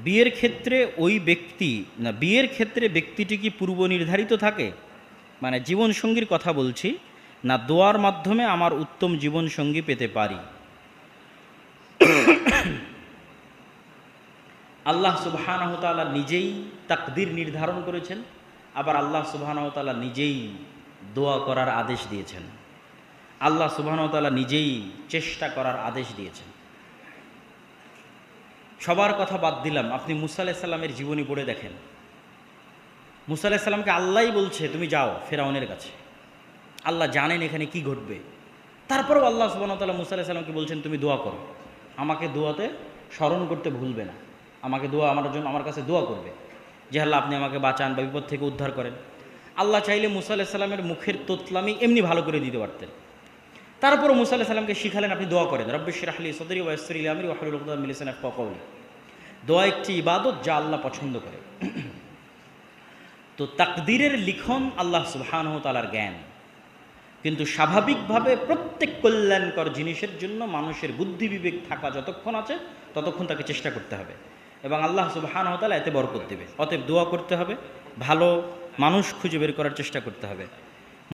বিয়ের ক্ষেত্রে বিয়ের ক্ষেত্রে ব্যক্তিটি কি পূর্ব নির্ধারিত থাকে, মানে জীবনসঙ্গীর কথা বলছি, না দোয়ার মাধ্যমে আমার উত্তম জীবনসঙ্গী পেতে পারি? আল্লাহ সুবহানাহু ওয়া তাআলা নিজেই তাকদীর নির্ধারণ করেছেন, আবার আল্লাহ সুবহানাহু ওয়া তাআলা নিজেই দোয়া করার আদেশ দিয়েছেন। আল্লাহ সুবহানাহু ওয়া তাআলা নিজেই চেষ্টা করার আদেশ দিয়েছেন। সবার কথা বাদ দিলাম, আপনি মুসা আলাইহিস সালামের জীবনী পড়ে দেখেন। মুসা আলাইহিস সালামকে আল্লাহই বলছে তুমি যাও ফিরআউনের কাছে। আল্লাহ জানেন এখানে কি ঘটবে, তারপরেও আল্লাহ সুবহানাহু ওয়া তাআলা মুসা আলাইহিস সালামকে বলছেন তুমি দোয়া করো, আমাকে দোয়াতে স্মরণ করতে ভুলবে না, আমাকে দোয়া আমার কাছে দোয়া করবে যে আল্লাহ আপনি আমাকে বাঁচান বা বিপদ থেকে উদ্ধার করেন। আল্লাহ চাইলে মুসা আলাইহিস সালামের মুখের তোতলামি এমনি ভালো করে দিতে পারতেন। তারপরও মুসা আলাইহিস সালামকে শিখালেন আপনি দোয়া করেন, রব্বি ইশরাহ লি সাদরি ওয়া ইয়াসসির লি আমরি ওয়াহলুল উকদাতাম মিন লিসানি ইয়াফকাহু কওলি। দোয়া একটি ইবাদত যা আল্লাহ পছন্দ করে। তো তাকদীরের লিখন আল্লাহ সুবহানাহু ওয়া তাআলার জ্ঞান, কিন্তু স্বাভাবিকভাবে প্রত্যেক কল্যাণকর জিনিসের জন্য মানুষের বুদ্ধি বিবেক থাকা যতক্ষণ আছে ততক্ষণ তাকে চেষ্টা করতে হবে, এবং আল্লাহ সুবহানাহু ওয়া তাআলা এতে বরকত দেবে। অতএব দোয়া করতে হবে, ভালো মানুষ খুঁজে বের করার চেষ্টা করতে হবে।